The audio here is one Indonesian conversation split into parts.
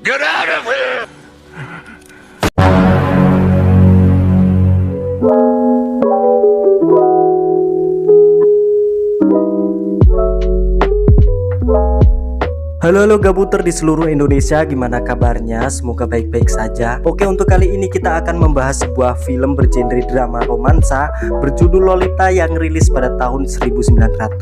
Get out of here! Halo gabuter di seluruh Indonesia, gimana kabarnya? Semoga baik-baik saja. Oke, untuk kali ini kita akan membahas sebuah film bergenre drama romansa berjudul Lolita yang rilis pada tahun 1997.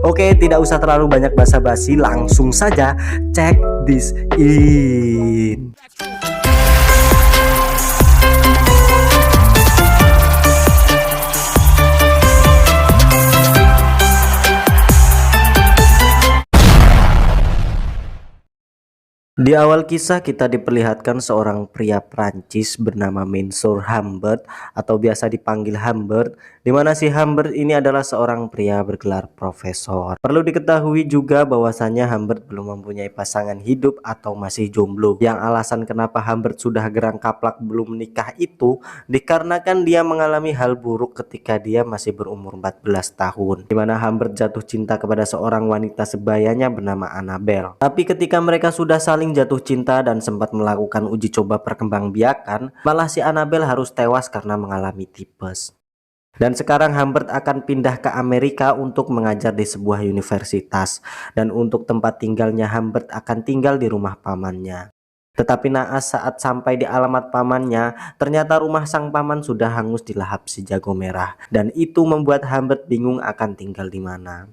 Oke, tidak usah terlalu banyak basa-basi, langsung saja check this in. Di awal kisah kita diperlihatkan seorang pria Prancis bernama Monsieur Humbert atau biasa dipanggil Humbert, di mana si Humbert ini adalah seorang pria bergelar profesor. Perlu diketahui juga bahwasannya Humbert belum mempunyai pasangan hidup atau masih jomblo. Yang alasan kenapa Humbert sudah gerang kaplak belum menikah itu dikarenakan dia mengalami hal buruk ketika dia masih berumur 14 tahun, di mana Humbert jatuh cinta kepada seorang wanita sebayanya bernama Annabelle. Tapi ketika mereka sudah saling jatuh cinta dan sempat melakukan uji coba perkembangbiakan, malah si Annabelle harus tewas karena mengalami tipes. Dan sekarang Humbert akan pindah ke Amerika untuk mengajar di sebuah universitas, dan untuk tempat tinggalnya Humbert akan tinggal di rumah pamannya. Tetapi naas saat sampai di alamat pamannya, ternyata rumah sang paman sudah hangus dilahap si jago merah, dan itu membuat Humbert bingung akan tinggal di mana.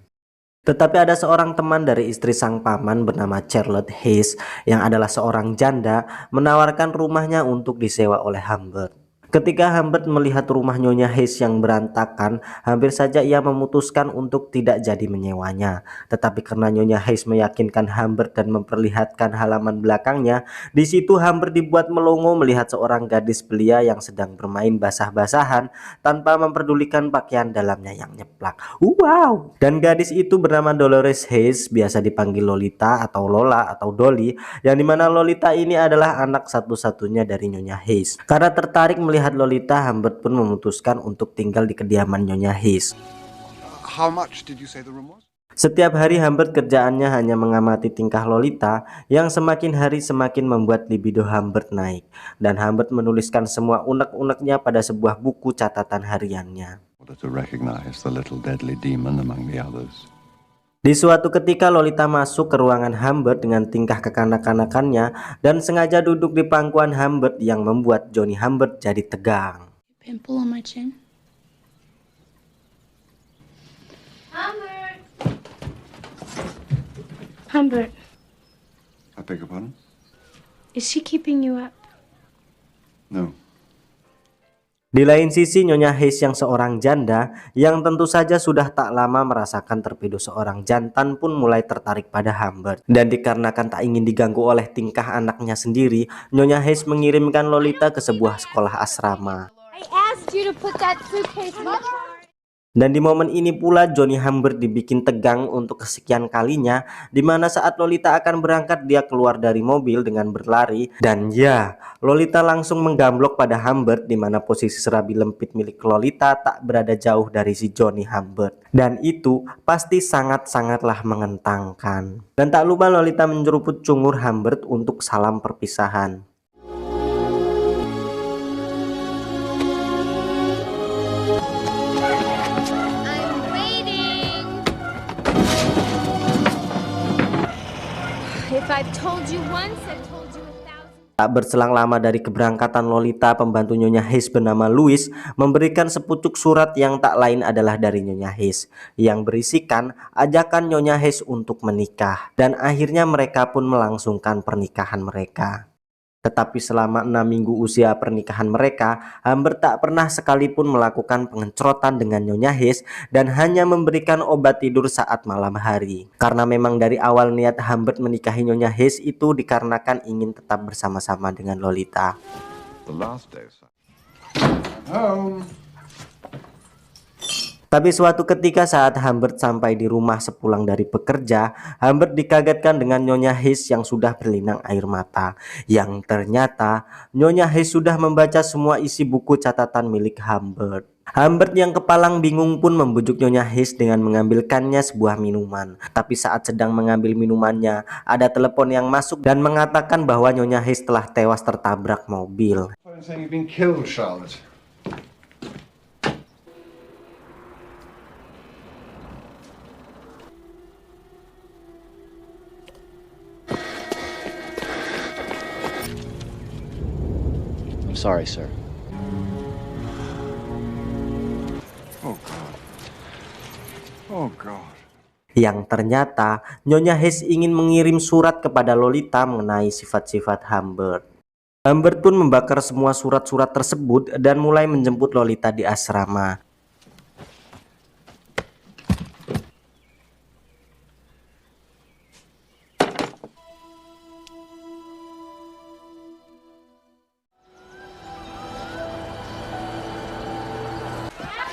Tetapi ada seorang teman dari istri sang paman bernama Charlotte Hayes yang adalah seorang janda menawarkan rumahnya untuk disewa oleh Humbert. Ketika Humbert melihat rumah Nyonya Hayes yang berantakan, hampir saja ia memutuskan untuk tidak jadi menyewanya. Tetapi karena Nyonya Hayes meyakinkan Humbert dan memperlihatkan halaman belakangnya, di situ Humbert dibuat melongo melihat seorang gadis belia yang sedang bermain basah-basahan tanpa memperdulikan pakaian dalamnya yang nyeplak. Wow! Dan gadis itu bernama Dolores Hayes, biasa dipanggil Lolita atau Lola atau Dolly, yang dimana Lolita ini adalah anak satu-satunya dari Nyonya Hayes. Karena tertarik melihat Lolita, Humbert pun memutuskan untuk tinggal di kediaman Nyonya Hayes. How much did you say the room was? Setiap hari Humbert kerjaannya hanya mengamati tingkah Lolita yang semakin hari semakin membuat libido Humbert naik. Dan Humbert menuliskan semua unek-uneknya pada sebuah buku catatan hariannya. To recognize the little deadly demon among the others. Di suatu ketika Lolita masuk ke ruangan Humbert dengan tingkah kekanak-kanakannya dan sengaja duduk di pangkuan Humbert yang membuat Johnny Humbert jadi tegang. Pimple on my chin. Humbert, I beg your pardon? is she keeping you up? No. Di lain sisi Nyonya Hayes yang seorang janda yang tentu saja sudah tak lama merasakan terpedot seorang jantan pun mulai tertarik pada Humbert. Dan dikarenakan tak ingin diganggu oleh tingkah anaknya sendiri, Nyonya Hayes mengirimkan Lolita ke sebuah sekolah asrama. I asked you to put that suitcase in the car. Dan di momen ini pula Johnny Humbert dibikin tegang untuk kesekian kalinya, di mana saat Lolita akan berangkat dia keluar dari mobil dengan berlari, dan ya, Lolita langsung menggamblok pada Humbert, di mana posisi serabi lempit milik Lolita tak berada jauh dari si Johnny Humbert. Dan itu pasti sangat-sangatlah menentangkan. Dan tak lupa Lolita menyeruput cungur Humbert untuk salam perpisahan. If I've told you once, I've told you 1,000. Tak berselang lama dari keberangkatan Lolita, pembantu Nyonya Hayes bernama Louis memberikan sepucuk surat yang tak lain adalah dari Nyonya Hayes, yang berisikan ajakan Nyonya Hayes untuk menikah. Dan akhirnya mereka pun melangsungkan pernikahan mereka. Tetapi selama 6 minggu usia pernikahan mereka, Humbert tak pernah sekalipun melakukan pengencrotan dengan Nyonya Hayes dan hanya memberikan obat tidur saat malam hari. Karena memang dari awal niat Humbert menikahi Nyonya Hayes itu dikarenakan ingin tetap bersama-sama dengan Lolita. The last day. Home. Tapi suatu ketika saat Humbert sampai di rumah sepulang dari bekerja, Humbert dikagetkan dengan Nyonya Hayes yang sudah berlinang air mata. Yang ternyata Nyonya Hayes sudah membaca semua isi buku catatan milik Humbert. Humbert yang kepalang bingung pun membujuk Nyonya Hayes dengan mengambilkannya sebuah minuman. Tapi saat sedang mengambil minumannya, ada telepon yang masuk dan mengatakan bahwa Nyonya Hayes telah tewas tertabrak mobil. I'm saying you've been killed, Charlotte. I'm sorry, sir. Oh, God. Oh, God. Yang ternyata Nyonya Hayes ingin mengirim surat kepada Lolita mengenai sifat-sifat Humbert. Humbert pun membakar semua surat-surat tersebut dan mulai menjemput Lolita di asrama.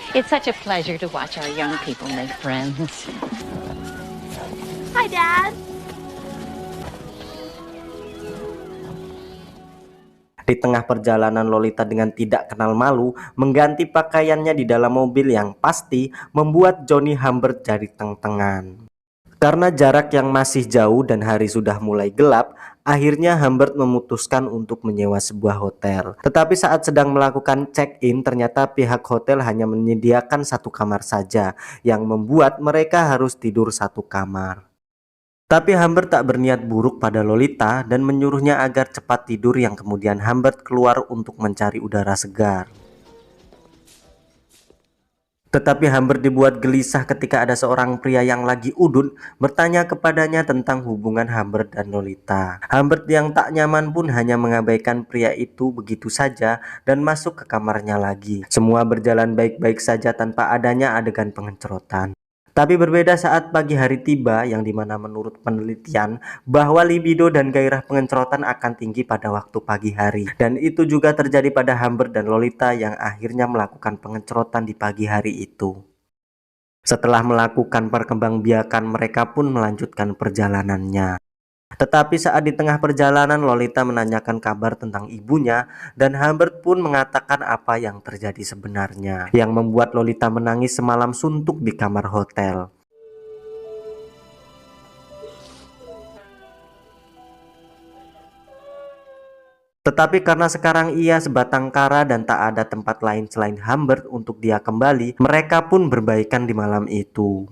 It's such a pleasure to watch our young people make friends. Hi, Dad. Di tengah perjalanan, Lolita dengan tidak kenal malu mengganti pakaiannya di dalam mobil yang pasti membuat Johnny Humbert jadi teng-tengan. Karena jarak yang masih jauh dan hari sudah mulai gelap, akhirnya Humbert memutuskan untuk menyewa sebuah hotel. Tetapi saat sedang melakukan check-in, ternyata pihak hotel hanya menyediakan satu kamar saja, yang membuat mereka harus tidur satu kamar. Tapi Humbert tak berniat buruk pada Lolita dan menyuruhnya agar cepat tidur, yang kemudian Humbert keluar untuk mencari udara segar. Tetapi Humbert dibuat gelisah ketika ada seorang pria yang lagi udut bertanya kepadanya tentang hubungan Humbert dan Lolita. Humbert yang tak nyaman pun hanya mengabaikan pria itu begitu saja dan masuk ke kamarnya lagi. Semua berjalan baik-baik saja tanpa adanya adegan pengecotan. Tapi berbeda saat pagi hari tiba, yang dimana menurut penelitian bahwa libido dan gairah pengecotan akan tinggi pada waktu pagi hari. Dan itu juga terjadi pada Humbert dan Lolita yang akhirnya melakukan pengecotan di pagi hari itu. Setelah melakukan perkembangbiakan, mereka pun melanjutkan perjalanannya. Tetapi saat di tengah perjalanan, Lolita menanyakan kabar tentang ibunya dan Humbert pun mengatakan apa yang terjadi sebenarnya, yang membuat Lolita menangis semalam suntuk di kamar hotel. Tetapi karena sekarang ia sebatang kara dan tak ada tempat lain selain Humbert untuk dia kembali, mereka pun berbaikan di malam itu.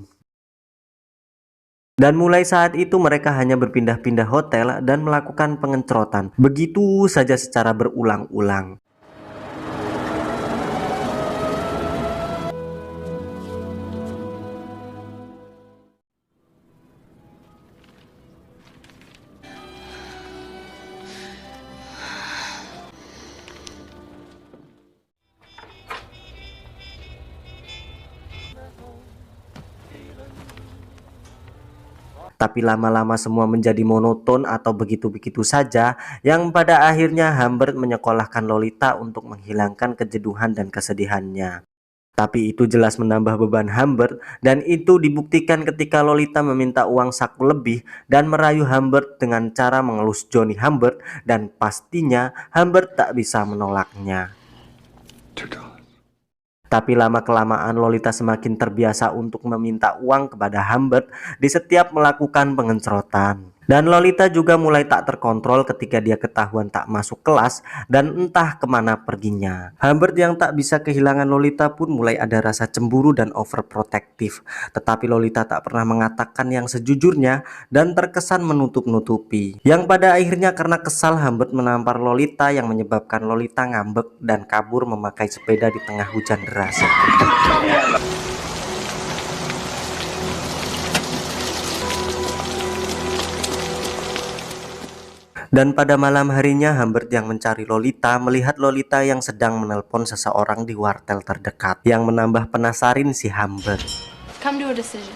Dan mulai saat itu mereka hanya berpindah-pindah hotel dan melakukan pengecotan. Begitu saja secara berulang-ulang. Tapi lama-lama semua menjadi monoton atau begitu-begitu saja, yang pada akhirnya Humbert menyekolahkan Lolita untuk menghilangkan kejenuhan dan kesedihannya. Tapi itu jelas menambah beban Humbert, dan itu dibuktikan ketika Lolita meminta uang saku lebih dan merayu Humbert dengan cara mengelus Johnny Humbert, dan pastinya Humbert tak bisa menolaknya. $2. Tapi lama-kelamaan Lolita semakin terbiasa untuk meminta uang kepada Humbert di setiap melakukan pengecotan. Dan Lolita juga mulai tak terkontrol ketika dia ketahuan tak masuk kelas dan entah kemana perginya. Humbert yang tak bisa kehilangan Lolita pun mulai ada rasa cemburu dan overprotective. Tetapi Lolita tak pernah mengatakan yang sejujurnya dan terkesan menutup-nutupi. Yang pada akhirnya karena kesal, Humbert menampar Lolita yang menyebabkan Lolita ngambek dan kabur memakai sepeda di tengah hujan deras. Dan pada malam harinya Humbert yang mencari Lolita melihat Lolita yang sedang menelpon seseorang di wartel terdekat, yang menambah penasaran si Humbert. Come to a decision.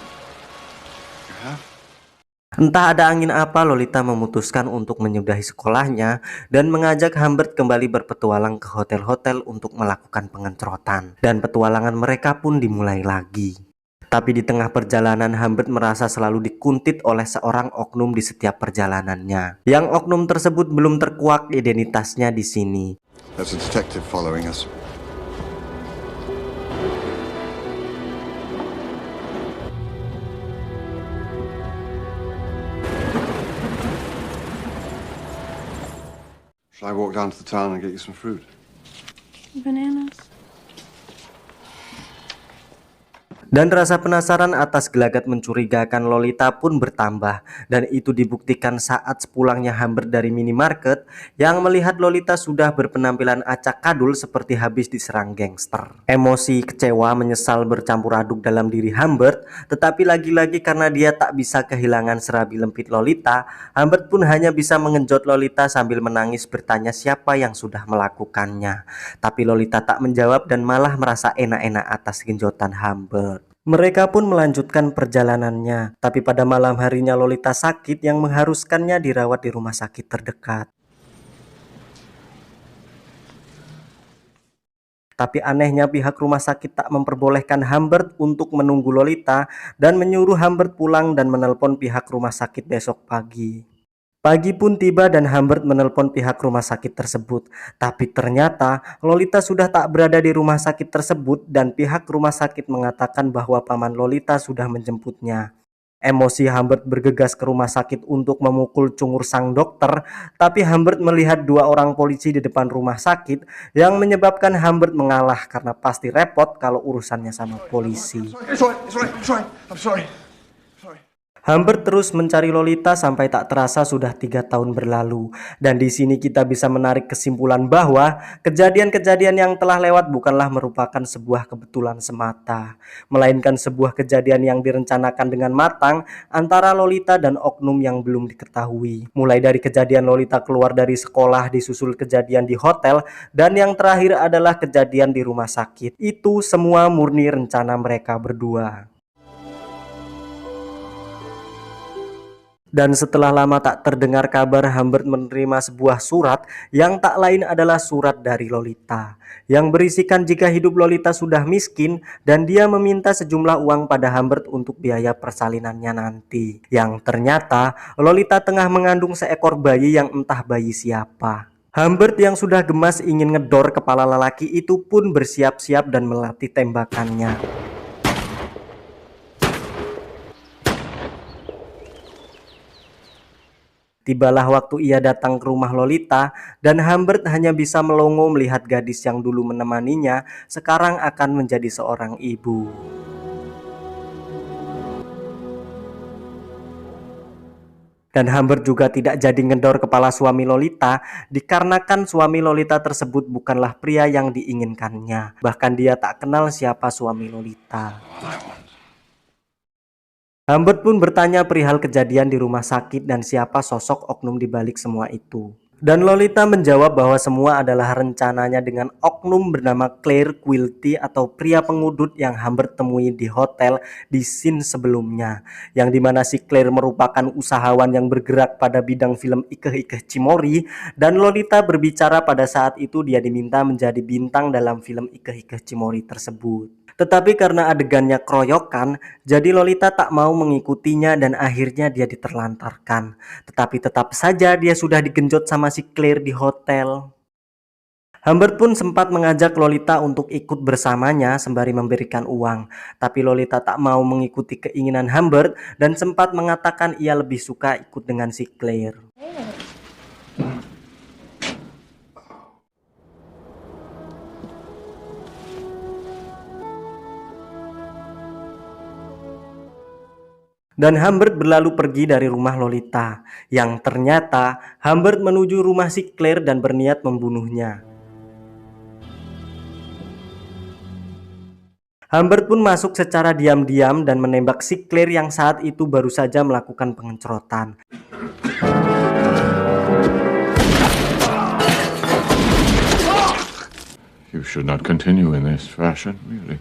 Entah ada angin apa, Lolita memutuskan untuk menyudahi sekolahnya dan mengajak Humbert kembali berpetualang ke hotel-hotel untuk melakukan pengecotan. Dan petualangan mereka pun dimulai lagi. Tapi di tengah perjalanan Humbert merasa selalu dikuntit oleh seorang oknum di setiap perjalanannya. Yang oknum tersebut belum terkuak identitasnya di sini. There's a detective following us. Shall I walk down to the town and get you some fruit? Bananas. Dan rasa penasaran atas gelagat mencurigakan Lolita pun bertambah, dan itu dibuktikan saat sepulangnya Humbert dari minimarket yang melihat Lolita sudah berpenampilan acak kadul seperti habis diserang gangster. Emosi, kecewa, menyesal bercampur aduk dalam diri Humbert, tetapi lagi-lagi karena dia tak bisa kehilangan serabi lempit Lolita, Humbert pun hanya bisa mengenjot Lolita sambil menangis bertanya siapa yang sudah melakukannya. Tapi Lolita tak menjawab dan malah merasa enak-enak atas genjotan Humbert. Mereka pun melanjutkan perjalanannya, tapi pada malam harinya Lolita sakit yang mengharuskannya dirawat di rumah sakit terdekat. Tapi anehnya pihak rumah sakit tak memperbolehkan Humbert untuk menunggu Lolita dan menyuruh Humbert pulang dan menelpon pihak rumah sakit besok pagi. Pagi pun tiba dan Humbert menelpon pihak rumah sakit tersebut. Tapi ternyata Lolita sudah tak berada di rumah sakit tersebut dan pihak rumah sakit mengatakan bahwa paman Lolita sudah menjemputnya. Emosi Humbert bergegas ke rumah sakit untuk memukul cungur sang dokter, tapi Humbert melihat dua orang polisi di depan rumah sakit yang menyebabkan Humbert mengalah karena pasti repot kalau urusannya sama polisi. It's all right. I'm sorry. Humbert terus mencari Lolita sampai tak terasa sudah 3 tahun berlalu. Dan di sini kita bisa menarik kesimpulan bahwa kejadian-kejadian yang telah lewat bukanlah merupakan sebuah kebetulan semata, melainkan sebuah kejadian yang direncanakan dengan matang antara Lolita dan oknum yang belum diketahui. Mulai dari kejadian Lolita keluar dari sekolah, disusul kejadian di hotel, dan yang terakhir adalah kejadian di rumah sakit. Itu semua murni rencana mereka berdua. Dan setelah lama tak terdengar kabar, Humbert menerima sebuah surat yang tak lain adalah surat dari Lolita yang berisikan jika hidup Lolita sudah miskin dan dia meminta sejumlah uang pada Humbert untuk biaya persalinannya nanti. Yang ternyata Lolita tengah mengandung seekor bayi yang entah bayi siapa. Humbert yang sudah gemas ingin ngedor kepala lelaki itu pun bersiap-siap dan melatih tembakannya. Tibalah waktu ia datang ke rumah Lolita dan Humbert hanya bisa melongo melihat gadis yang dulu menemaninya sekarang akan menjadi seorang ibu. Dan Humbert juga tidak jadi ngedor kepala suami Lolita dikarenakan suami Lolita tersebut bukanlah pria yang diinginkannya. Bahkan dia tak kenal siapa suami Lolita. Humbert pun bertanya perihal kejadian di rumah sakit dan siapa sosok oknum di balik semua itu. Dan Lolita menjawab bahwa semua adalah rencananya dengan oknum bernama Claire Quilty atau pria pengudut yang Humbert temui di hotel di scene sebelumnya. Yang dimana si Claire merupakan usahawan yang bergerak pada bidang film Ikeh-Ikeh Cimory. Dan Lolita berbicara pada saat itu dia diminta menjadi bintang dalam film Ikeh-Ikeh Cimory tersebut. Tetapi karena adegannya keroyokan, jadi Lolita tak mau mengikutinya dan akhirnya dia diterlantarkan. Tetapi tetap saja dia sudah digenjot sama si Claire di hotel. Humbert pun sempat mengajak Lolita untuk ikut bersamanya sembari memberikan uang. Tapi Lolita tak mau mengikuti keinginan Humbert dan sempat mengatakan ia lebih suka ikut dengan si Claire. Dan Humbert berlalu pergi dari rumah Lolita. Yang ternyata Humbert menuju rumah si Claire dan berniat membunuhnya. Humbert pun masuk secara diam-diam dan menembak si Claire yang saat itu baru saja melakukan pengencrotan. You should not continue in this fashion, really.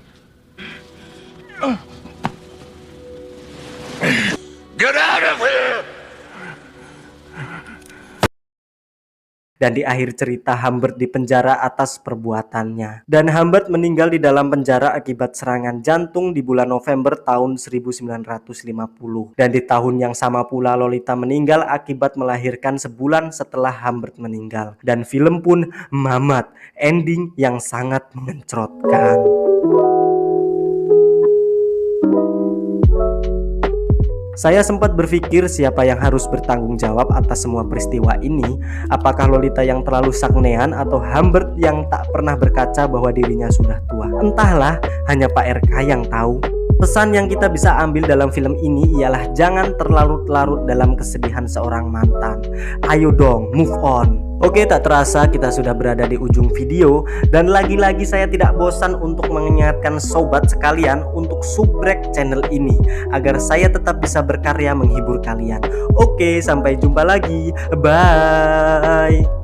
Get out of here! Dan di akhir cerita Humbert dipenjara atas perbuatannya. Dan Humbert meninggal di dalam penjara akibat serangan jantung di bulan November tahun 1950. Dan di tahun yang sama pula Lolita meninggal akibat melahirkan sebulan setelah Humbert meninggal. Dan film pun mamat, ending yang sangat mengencrotkan. Saya sempat berpikir siapa yang harus bertanggung jawab atas semua peristiwa ini. Apakah Lolita yang terlalu saknean atau Humbert yang tak pernah berkaca bahwa dirinya sudah tua? Entahlah, hanya Pak RK yang tahu. Pesan yang kita bisa ambil dalam film ini ialah jangan terlarut-larut dalam kesedihan seorang mantan. Ayo dong, move on. Oke, tak terasa kita sudah berada di ujung video. Dan lagi-lagi saya tidak bosan untuk mengingatkan sobat sekalian untuk subrek channel ini agar saya tetap bisa berkarya menghibur kalian. Oke, sampai jumpa lagi. Bye.